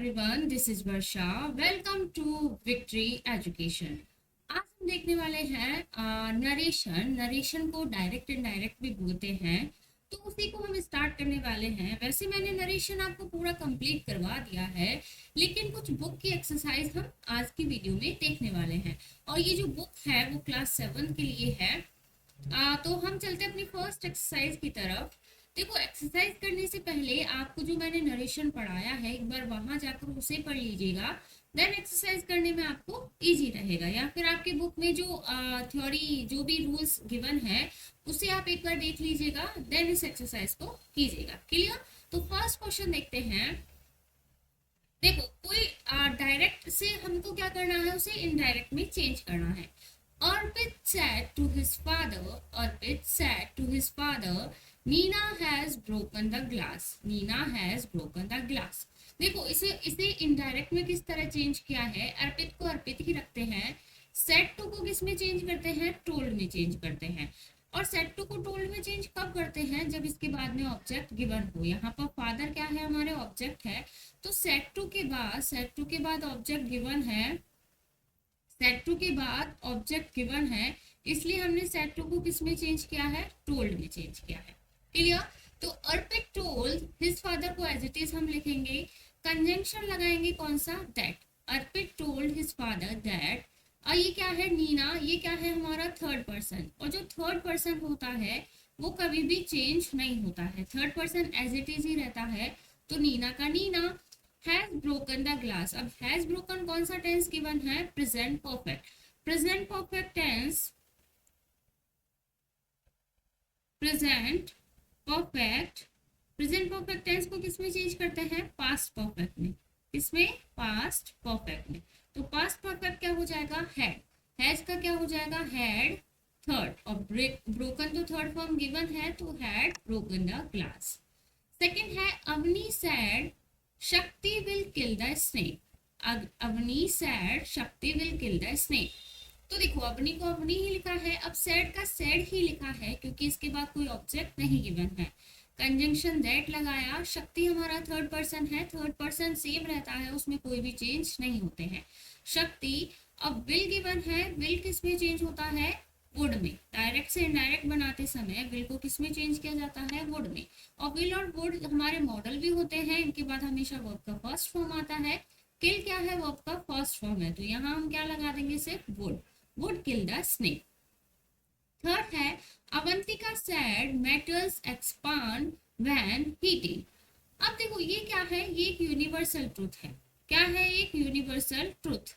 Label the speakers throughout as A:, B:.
A: everyone, this is Varsha. Welcome to Victory Education. आज हम देखने वाले हैं नरेशन को डायरेक्ट इनडायरेक्ट भी बोलते हैं, तो उसी को हम स्टार्ट करने वाले हैं। वैसे मैंने नरेशन आपको पूरा कंप्लीट करवा दिया है, लेकिन कुछ बुक की एक्सरसाइज हम आज की वीडियो में देखने वाले हैं। और ये जो बुक है वो क्लास 7 के लिए है। तो हम चलते हैं अपनी फर्स्ट एक्सरसाइज की तरफ। देखो, एक्सरसाइज करने से पहले आपको जो मैंने नरेशन पढ़ाया है एक बार वहां जाकर उसे पढ़ लीजिएगा, देन एक्सरसाइज करने में आपको इजी रहेगा। या फिर आपके बुक में जो थ्योरी जो भी रूल्स गिवन है उसे आप एक बार देख लीजिएगा, देन इस एक्सरसाइज को कीजिएगा। क्लियर? तो फर्स्ट क्वेश्चन देखते हैं। देखो, कोई डायरेक्ट से हमको क्या करना है, उसे इनडायरेक्ट में चेंज करना है। Arpit said to his father, Nina has broken the glass. Nina has broken the glass. देखो, इसे इनडायरेक्ट में किस तरह चेंज किया है। अर्पित को अर्पित ही रखते हैं। सेड टू को किस में चेंज करते हैं, टोल्ड में चेंज करते हैं। और सेड टू को टोल्ड में चेंज कब करते हैं, जब इसके बाद में ऑब्जेक्ट गिवन हो। यहाँ पर फादर क्या है, हमारे ऑब्जेक्ट है। तो सेड टू के बाद ऑब्जेक्ट गिवन है। सेट टू के बाद ऑब्जेक्ट गिवन है, इसलिए हमने सेट टू को किस में चेंज किया है, टोल्ड में चेंज किया है। क्लियर? तो अर्पित टोल्ड हिज फादर को एज इट इज हम लिखेंगे, कंजंक्शन लगाएंगे कौन सा, that. Arpit told his father that. और ये क्या है, नीना, ये क्या है हमारा थर्ड पर्सन। और जो थर्ड पर्सन होता है वो कभी भी चेंज नहीं होता है, third person as it is ही रहता है। तो नीना का Neena. Has broken the glass. अब हैज ब्रोकन कौन सा टेंस गिवन है, present perfect. Present perfect tense को किसमें चेंज करते हैं, पास्ट परफेक्ट में। किसमें, पास्ट परफेक्ट में। तो पास्ट परफेक्ट क्या हो जाएगा, हैड। हैज का क्या हो जाएगा, हैड थर्ड। और ब्रोकन तो थर्ड फॉर्म गिवन है, तो had broken the glass. Second है, Avani said Shakti will kill the snake. Avani said Shakti will kill the snake. तो देखो, अवनी को अवनी ही लिखा है, अब सैड का सैड ही लिखा है क्योंकि इसके बाद कोई ऑब्जेक्ट नहीं गिवन है। कंजंक्शन दैट लगाया। शक्ति हमारा थर्ड पर्सन है, थर्ड पर्सन सेम रहता है, उसमें कोई भी चेंज नहीं होते हैं। शक्ति। अब विल गिवन है, विल किस में चेंज होता है, वुड में। डायरेक्ट से इनडायरेक्ट बनाते समय विल को किस में चेंज किया जाता है, वुड में। और विल और वुड हमारे मॉडल भी होते हैं, इनके बाद हमेशा वर्ब का फर्स्ट फॉर्म आता है। किल क्या है, वर्ब का फर्स्ट फॉर्म है, तो यहाँ हम क्या लगा देंगे, सिर्फ would kill the snake. Third है, Avantika said metals expand when heating. अब देखो, ये क्या है, ये एक यूनिवर्सल ट्रूथ है। क्या है, एक यूनिवर्सल ट्रूथ।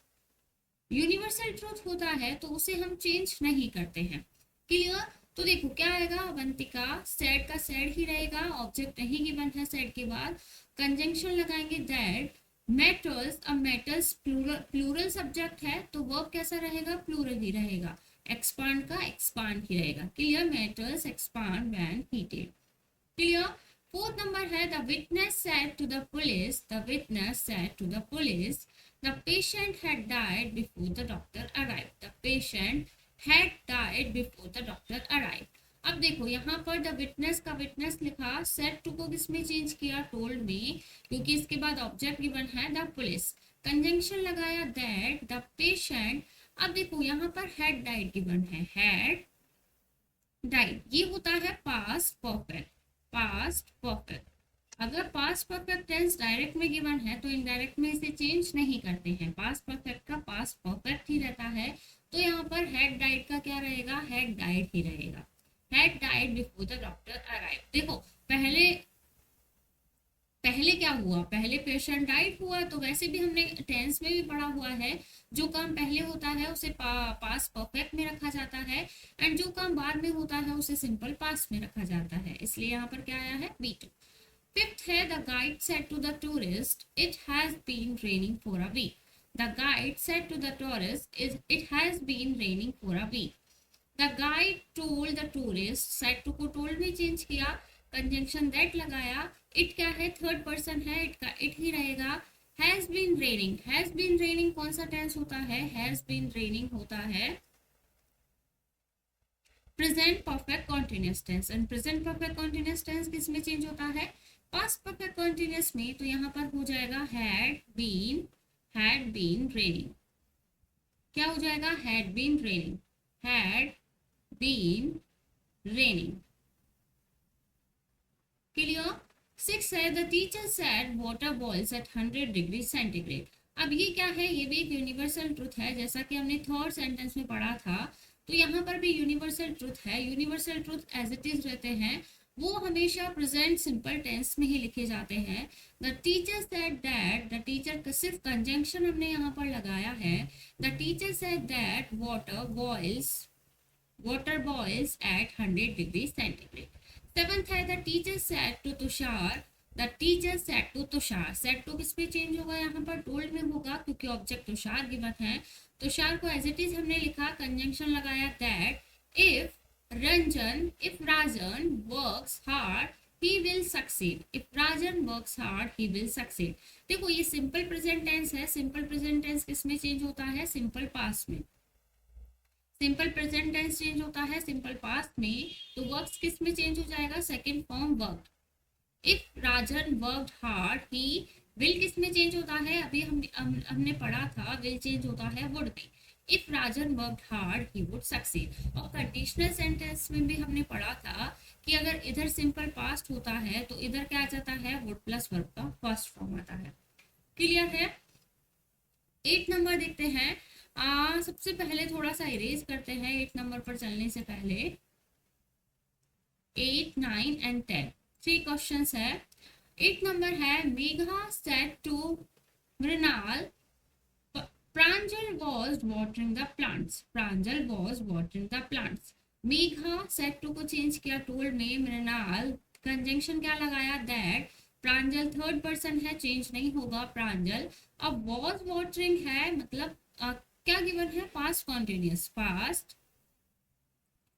A: यूनिवर्सल ट्रूथ होता है तो उसे हम चेंज नहीं करते हैं। क्लियर? तो देखो क्या आएगा, अवंतिका, सैड का सैड ही रहेगा, ऑब्जेक्ट नहीं गिवन है सैड के बाद। कंजंक्शन लगाएंगे दैट। मेटल्स, अब मेटल्स प्लूरल सब्जेक्ट है तो वर्ब कैसा रहेगा, प्लूरल ही रहेगा। एक्सपांड का एक्सपांड ही रहेगा। Clear? Metals expand when heated. Clear? Fourth number है, the witness said to the police, the patient had died before the doctor arrived. The patient had died before the doctor arrived. अब देखो, यहाँ पर the witness का witness लिखा, said to को किसमें change किया, टोल्ड में, क्योंकि इसके बाद ऑब्जेक्ट गिवन है द पुलिस। कंजंक्शन लगाया दैट। The patient. अब देखो यहाँ पर हैड डाइड गिवन है, हैड डाइड, ये होता है पास्ट परफेक्ट। अगर पास्ट परफेक्ट टेंस डायरेक्ट में गिवन है तो इनडायरेक्ट में इसे चेंज नहीं करते हैं, पास्ट परफेक्ट का पास्ट परफेक्ट ही रहता है। तो यहाँ पर हैड डाइड का क्या रहेगा, हैड डाइड ही रहेगा। Had died before the doctor arrive. देखो, पहले क्या हुआ, पहले पेशेंट डाइड हुआ, तो वैसे भी हमने टेंस में भी पढ़ा हुआ है, जो काम पहले होता है उसे पास्ट परफेक्ट में रखा जाता है, एंड जो काम बाद में होता है उसे सिंपल पास्ट में रखा जाता है। इसलिए यहाँ पर क्या आया है, B2। Fifth है, the guide said to the tourist, it has been raining for a week. The guide said to the tourist, it has been raining for a week. The guide told the tourist, said to को told में change किया, conjunction that लगाया। it क्या है, third person है, it का it ही रहेगा। has been raining कौन सा टेंस होता है, has been raining होता है present perfect continuous tense. And present perfect continuous tense किस में चेंज होता है, पास्ट परफेक्ट कॉन्टिन्यूस में तो यहाँ पर हो जाएगा हैड बीन रेनिंग। क्या हो जाएगा? Had been raining, had been raining. Clear? 6 है the teacher said water boils at 100 degree centigrade. अब ये क्या है? ये भी एक यूनिवर्सल ट्रुथ है, जैसा कि हमने थर्ड सेंटेंस में पढ़ा था। तो यहाँ पर भी यूनिवर्सल ट्रुथ है। Universal truth as it is रहते हैं, वो हमेशा प्रेजेंट सिंपल टेंस में ही लिखे जाते हैं। The teacher said that, the teacher का सिर्फ कंजंक्शन हमने यहाँ पर लगाया है। The teacher said that water boils at 100 degree centigrade. 7th है the teacher said to Tushar, the teacher said to Tushar. Said to किस पे चेंज होगा? यहाँ पर टोल्ड में होगा, क्योंकि ऑब्जेक्ट तुषार गिवन है। तुषार को एज इट इज हमने लिखा, कंजंक्शन लगाया that if Rajan works hard he will succeed, if Rajan works hard he will succeed। देखो ये सिंपल प्रेजेंट टेंस है। सिंपल प्रेजेंट टेंस किस में चेंज होता है? सिंपल पास्ट में। सिंपल प्रेजेंट टेंस चेंज होता है सिंपल पास्ट में, तो वर्क्स किस में चेंज हो जाएगा? Second form work. If Rajan worked hard he will किस में चेंज होता है? अभी हमने पढ़ा था, विल चेंज होता है वुड में। If Rajan worked hard he would succeed. और कंडीशनल सेंटेंस में भी हमने पढ़ा था कि अगर इधर सिंपल पास्ट होता है तो इधर क्या आ जाता है? वुड प्लस वर्ब का फर्स्ट फॉर्म आता है। क्लियर है? 8 नंबर देखते हैं। सबसे पहले थोड़ा सा इरेज करते हैं 8 नंबर पर चलने से पहले। 8, 9 एंड 10 3 क्वेश्चंस है। 8 नंबर है Megha said to Mrinal Pranjal was watering the plants. Pranjal was watering the plants. Megha said to को चेंज किया टोल्ड में। मृणाल कंजंक्शन क्या लगाया? दैट। प्रांजल थर्ड पर्सन है, चेंज नहीं होगा प्रांजल। अब was watering है, मतलब क्या गिवन है? Past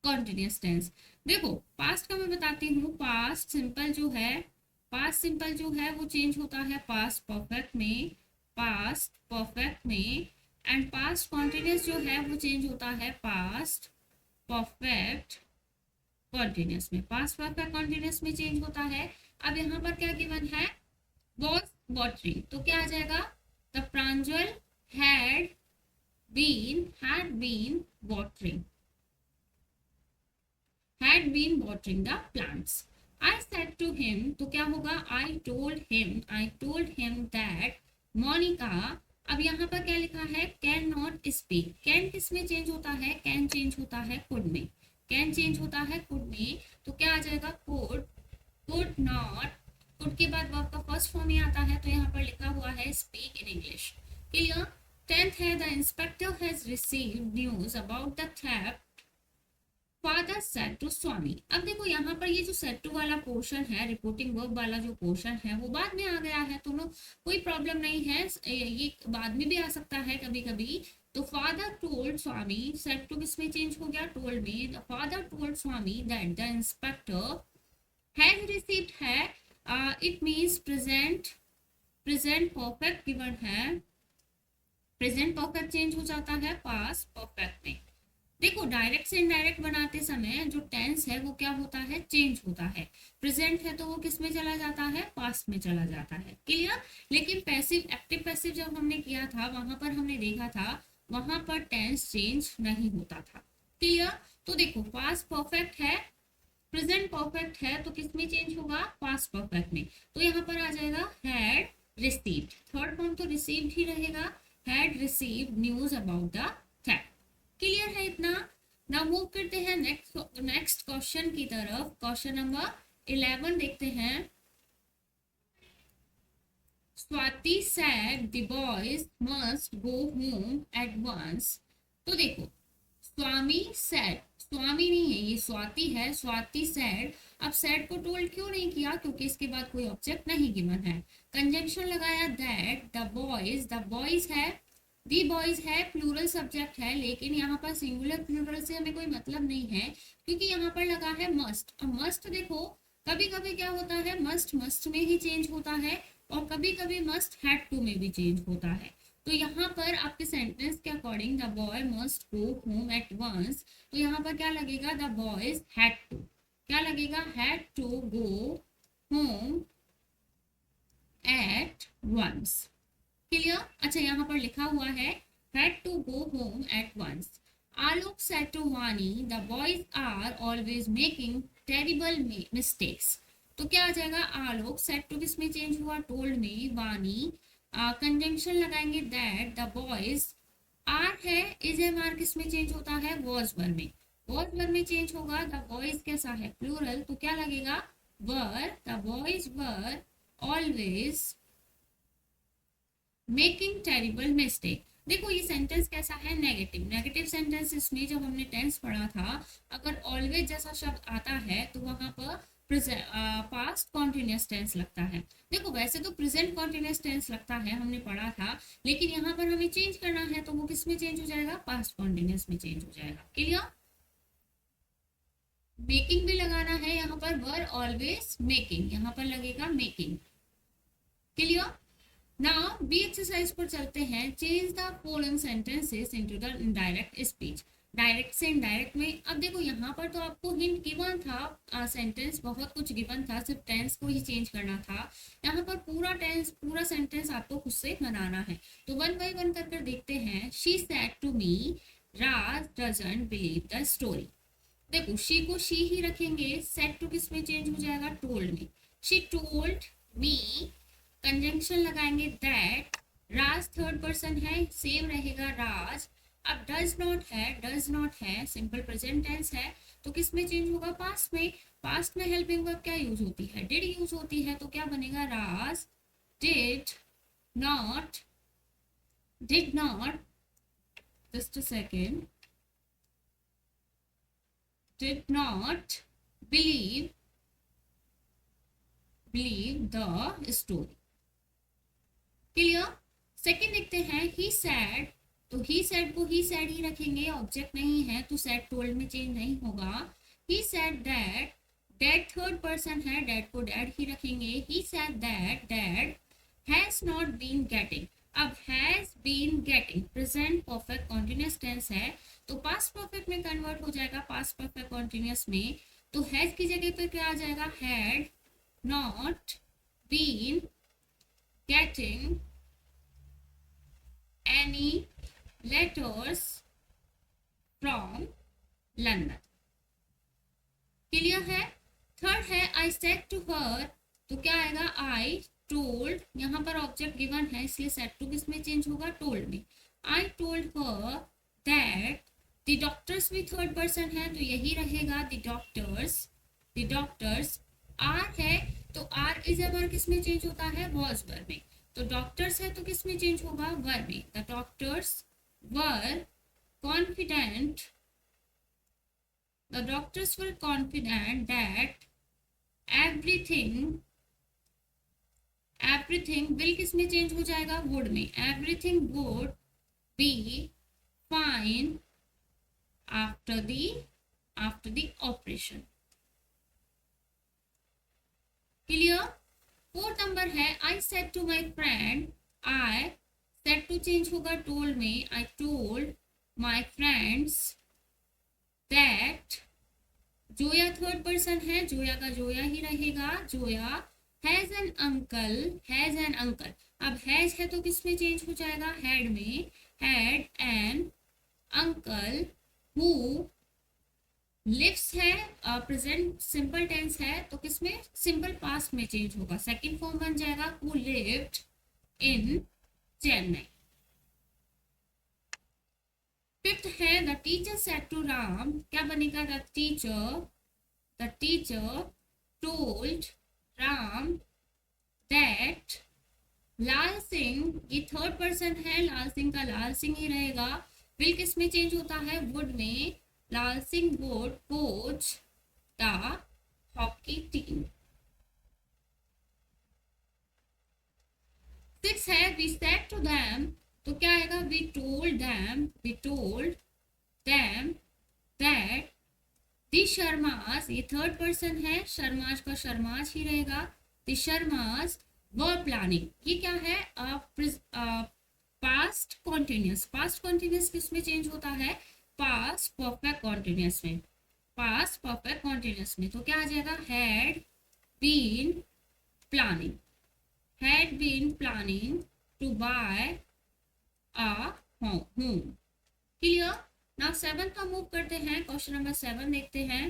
A: continuous tense. देखो पास्ट का मैं बताती हूँ। पास्ट सिंपल जो है वो चेंज होता है पास्ट परफेक्ट में। एंड पास्ट कॉन्टिन्यूस जो है वो चेंज होता है पास्ट परफेक्ट कॉन्टिन्यूस में। पास्ट परफेक्ट कॉन्टिन्यूस में चेंज होता है। अब यहाँ पर क्या गिवन है? वॉज वॉटरिंग, तो क्या आ जाएगा? The Pranjal had been watering the plants. I said to him, तो क्या होगा? I told him that Monica। अब यहाँ पर क्या लिखा है? Can not speak. कैन किस में चेंज होता है? कैन चेंज होता है कुड में। तो क्या आ जाएगा? Could not. कुड के बाद वर्ब का फर्स्ट फॉर्म ही आता है, तो यहाँ पर लिखा हुआ है speak in English. Clear? 10th है the inspector has received news about the theft father said to Swami. अब देखो यहाँ पर ये जो सेड टू वाला पोर्शन है, रिपोर्टिंग वर्ब वाला जो पोर्शन है, वो बाद में आ गया है, तो कोई प्रॉब्लम नहीं है, ये बाद में भी आ सकता है कभी कभी। तो father told Swami, said to किस में चेंज हो गया? टोल्ड में। The father told Swami that the inspector has received है, it means present perfect given है। प्रेजेंट परफेक्ट चेंज हो जाता है पास्ट परफेक्ट में। देखो डायरेक्ट से इनडायरेक्ट बनाते समय जो टेंस है वो क्या होता है? चेंज होता है। प्रेजेंट है तो वो किस में चला जाता है? पास्ट में चला जाता है। क्लियर? लेकिन पैसिव एक्टिव पैसिव जब हमने किया था वहां पर हमने देखा था वहां पर टेंस चेंज नहीं होता था। क्लियर? तो देखो पास्ट परफेक्ट है, प्रेजेंट परफेक्ट है, तो किस में चेंज होगा? पास्ट परफेक्ट में। तो यहाँ पर आ जाएगा हैड रिसीव्ड। थर्ड फॉर्म तो रिसीव्ड ही रहेगा। Had received news about the theft. Clear है इतना? नाउ मूव करते हैं नेक्स्ट क्वेश्चन की तरफ। क्वेश्चन नंबर 11 देखते हैं। Swati said the boys must go home at once। तो देखो स्वामी नहीं है, ये स्वाति है। स्वाति said। अब said को टोल्ड क्यों नहीं किया? क्योंकि इसके बाद कोई ऑब्जेक्ट नहीं गिवन है। कंजंक्शन लगाया दैट द बॉयज है, दी बॉयज है, प्लूरल सब्जेक्ट है, लेकिन यहाँ पर सिंगुलर प्लूरल से हमें कोई मतलब नहीं है, क्योंकि यहाँ पर लगा है मस्ट। अब मस्ट देखो कभी कभी क्या होता है? मस्ट में ही चेंज होता है, और कभी कभी मस्ट हैड टू में भी चेंज होता है। तो यहाँ पर आपके सेंटेंस के according the boy must go home at once, तो यहाँ पर क्या लगेगा? The boys had to. क्या लगेगा? Had to go home once. Clear? अच्छा, यहाँ पर लिखा हुआ है had to go home at once. Alok said to Vani, the boys are always making terrible mistakes. तो क्या आ जाएगा? आलोक सेट टू किस में चेंज हुआ? टोल्ड में. वानी कंजंक्शन लगाएंगे दैट. द बॉयज आर है, इज एम आर किस में चेंज होता है? वॉज वर में. वॉज वर में चेंज होगा. द बॉयज कैसा है? प्लूरल, तो क्या लगेगा? Were. The boys were always making terrible mistake. देखो ये सेंटेंस कैसा है? नेगेटिव. नेगेटिव सेंटेंस इसमें जब हमने टेंस पढ़ा था, अगर ऑलवेज जैसा शब्द आता है तो वहां पर पास्ट कॉन्टिन्यूस टेंस लगता है. देखो वैसे तो प्रेजेंट कॉन्टिन्यूस टेंस लगता है, हमने पढ़ा था, लेकिन यहाँ पर हमें चेंज करना है तो वो किस में चेंज हो जाएगा? पास्ट कॉन्टिन्यूस में चेंज हो जाएगा. क्लियर? मेकिंग भी लगाना है यहाँ पर. वर ऑलवेज मेकिंग, यहाँ पर लगेगा making. Clear? Now B exercise पर चलते हैं. Change the following sentences into the indirect speech. Direct से इनडायरेक्ट में. अब देखो यहाँ पर तो आपको हिंट गिवन था, सेंटेंस बहुत कुछ गिवन था, सिर्फ टेंस को ही चेंज करना था. यहाँ पर पूरा टेंस, पूरा सेंटेंस आपको खुद से बनाना है. तो वन बाय वन कर देखते हैं. She said to me, Raj doesn't believe the story. देखो शी को शी ही रखेंगे. सेड टू किस में चेंज हो जाएगा? टोल्ड में. शी टोल्ड मी, कंजंक्शन लगाएंगे दैट. राज थर्ड पर्सन है, सेम रहेगा राज. अब डज नॉट है, डज नॉट है, सिंपल प्रेजेंट टेंस है, तो किस में चेंज होगा? पास्ट में. पास्ट में हेल्पिंग वर्ब क्या यूज होती है? डिड यूज होती है. तो क्या बनेगा? Raj did not, did not, just a second, did not believe the story. Clear? Second देखते हैं. ही सैड, तो ही सैड को ही सैड ही रखेंगे, ऑब्जेक्ट नहीं है तो सैड टोल्ड में चेंज नहीं होगा. He said that, dad third person है, डैड को डैड ही रखेंगे. He said that dad has not been getting. अब has been getting present perfect continuous tense है, तो पास्ट परफेक्ट में कन्वर्ट हो जाएगा, पास्ट परफेक्ट कॉन्टिन्यूस में. तो हैज की जगह पर क्या आ जाएगा? Had not been getting any letters from London. Clear है? थर्ड है I said to her, तो क्या आएगा? I told, यहाँ पर ऑब्जेक्ट गिवन है इसलिए said to किस में चेंज होगा? told में. I told her that the doctors भी थर्ड पर्सन है तो यही रहेगा the doctors. the doctors are है तो are is ever किस में चेंज होता है? was were में. तो डॉक्टर्स है तो किस में चेंज होगा? वर में. The doctors were confident, the doctors were confident that everything, everything will किस में चेंज हो जाएगा? वुड में. Everything would be fine after the operation. Clear? Fourth number है I said to my friend. I said to change होगा told में. I told my friends that. Zoya third person है, जोया का जोया ही रहेगा. Zoya has an uncle, has an uncle. अब has है तो किस में चेंज हो जाएगा? हैड में. Had an uncle who lives है, प्रेजेंट सिंपल टेंस है तो किसमें? सिंपल पास्ट में चेंज होगा, सेकंड फॉर्म बन जाएगा who lived in Chennai. Fifth है the teacher said to Ram, क्या बनेगा? The teacher told Ram that Lal Singh, ये थर्ड पर्सन है, लाल सिंह का लाल सिंह ही रहेगा. विल किस में चेंज होता है? वुड में. Lal Singh would coach the hockey team. Six है वी सेड टू देम, तो क्या आएगा? We told them, we told them that the Sharmas, ये थर्ड पर्सन है, शर्माज का शर्माज ही रहेगा. द शर्मास वर प्लानिंग, ये क्या है? Past continuous. पास्ट कॉन्टिन्यूस किस में चेंज होता है? पास्ट परफेक्ट कॉन्टिन्यूस में. पास्ट परफेक्ट कॉन्टिन्यूस में तो क्या आ जाएगा? Had been planning. had been planning to buy a home. Clear? Now 7 का मूव करते हैं, क्वेश्चन नंबर 7 देखते हैं.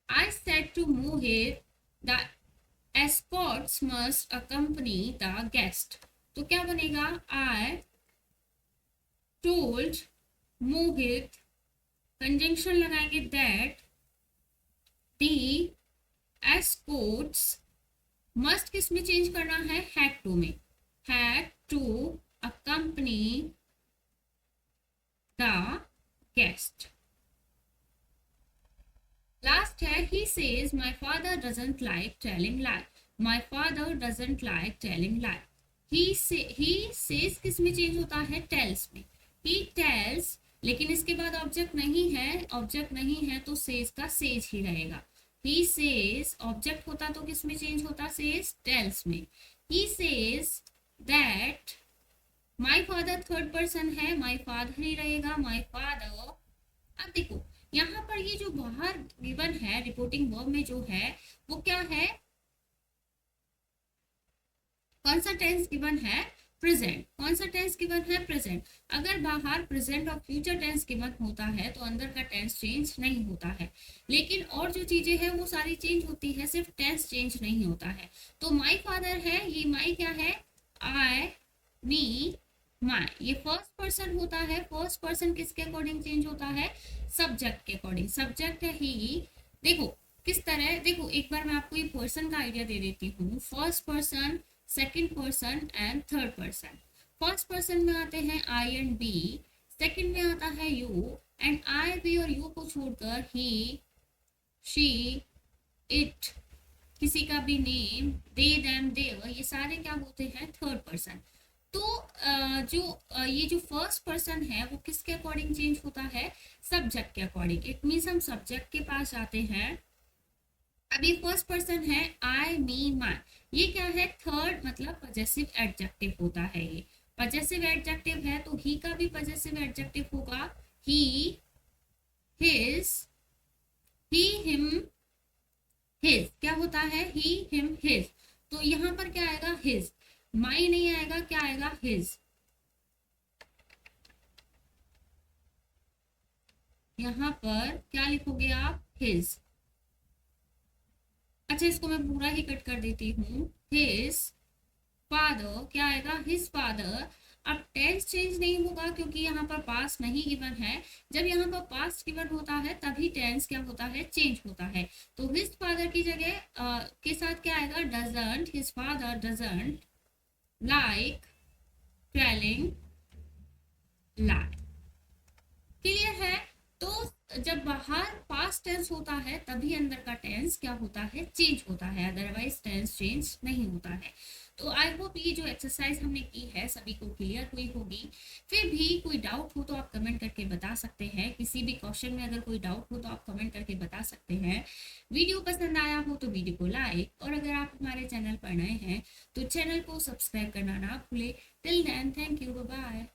A: I said to Mohit, the escorts must accompany the guest. तो क्या बनेगा? I told Mohit, कंजंक्शन लगाएंगे that the escorts must किस में चेंज करना है? had to में. had to accompany the guest. Last है, he says my father doesn't like telling lie. My father doesn't like telling lie. He says किस में change होता है? tells में. He tells, लेकिन इसके बाद ऑब्जेक्ट नहीं है, ऑब्जेक्ट नहीं है तो says का says ही रहेगा. He says, ऑब्जेक्ट होता तो किस में चेंज होता? says tells में. He says that my father third person है, my father ही रहेगा, my father. अब देखो यहाँ पर ये जो बाहर गिवन है रिपोर्टिंग वर्ब में जो है वो क्या है? कौन सा टेंस गिवन है? प्रेजेंट. कौन सा टेंस गिवन है? प्रेजेंट. अगर बाहर प्रेजेंट और फ्यूचर टेंस गिवन होता है तो अंदर का टेंस चेंज नहीं होता है, लेकिन और जो चीजें हैं वो सारी चेंज होती है, सिर्फ टेंस चेंज नहीं होता है. तो माई फादर है, ये माई क्या है? आई, मी, माई. ये फर्स्ट पर्सन होता है. फर्स्ट पर्सन किसके अकॉर्डिंग चेंज होता है? सब्जेक्ट के अकॉर्डिंग. सब्जेक्ट है ही. देखो किस तरह, देखो एक बार मैं आपको ये पर्सन का आइडिया दे देती हूँ. First person, second person and third person. First person में आते हैं आई एंड बी, सेकंड में आता है यू, एंड आई, बी और यू को छोड़कर ही, शी, इट, किसी का भी नेम, दे, देम, देयर, ये सारे क्या होते हैं? Third person. तो ये जो फर्स्ट पर्सन है वो किसके अकॉर्डिंग चेंज होता है? सब्जेक्ट के अकॉर्डिंग. इट मीन्स हम सब्जेक्ट के पास जाते हैं. अभी फर्स्ट पर्सन है आई, मी, माई. ये क्या है? थर्ड, मतलब पजेसिव एडजेक्टिव होता है. ये पजेसिव एडजेक्टिव है तो ही का भी पजेसिव एडजेक्टिव होगा. ही, हिज, ही, हिम, हिज. क्या होता है? ही, हिम, हिज. तो यहाँ पर क्या आएगा? हिज. माई नहीं आएगा, क्या आएगा? हिज. यहाँ पर क्या लिखोगे आप? हिज. अच्छा इसको मैं पूरा ही कट कर देती हूँ. हिज फादर, क्या आएगा? His father. अब टेंस चेंज नहीं होगा क्योंकि यहाँ पर पास्ट नहीं गिवन है. जब यहाँ पर पास्ट गिवन होता है तभी टेंस क्या होता है? चेंज होता है. तो हिज फादर की जगह के साथ क्या आएगा? Doesn't. His father doesn't like telling lie. Clear है? तो जब बाहर पास्ट टेंस होता है तभी अंदर का टेंस क्या होता है? चेंज होता है, अदरवाइज टेंस चेंज नहीं होता है. तो आई होप ये जो एक्सरसाइज हमने की है सभी को क्लियर हुई होगी. फिर भी कोई डाउट हो तो आप कमेंट करके बता सकते हैं. किसी भी क्वेश्चन में अगर कोई डाउट हो तो आप कमेंट करके बता सकते हैं. वीडियो पसंद आया हो तो वीडियो को लाइक, और अगर आप हमारे चैनल पर नए हैं तो चैनल को सब्सक्राइब करना ना भूले. Till then, thank you, bye bye.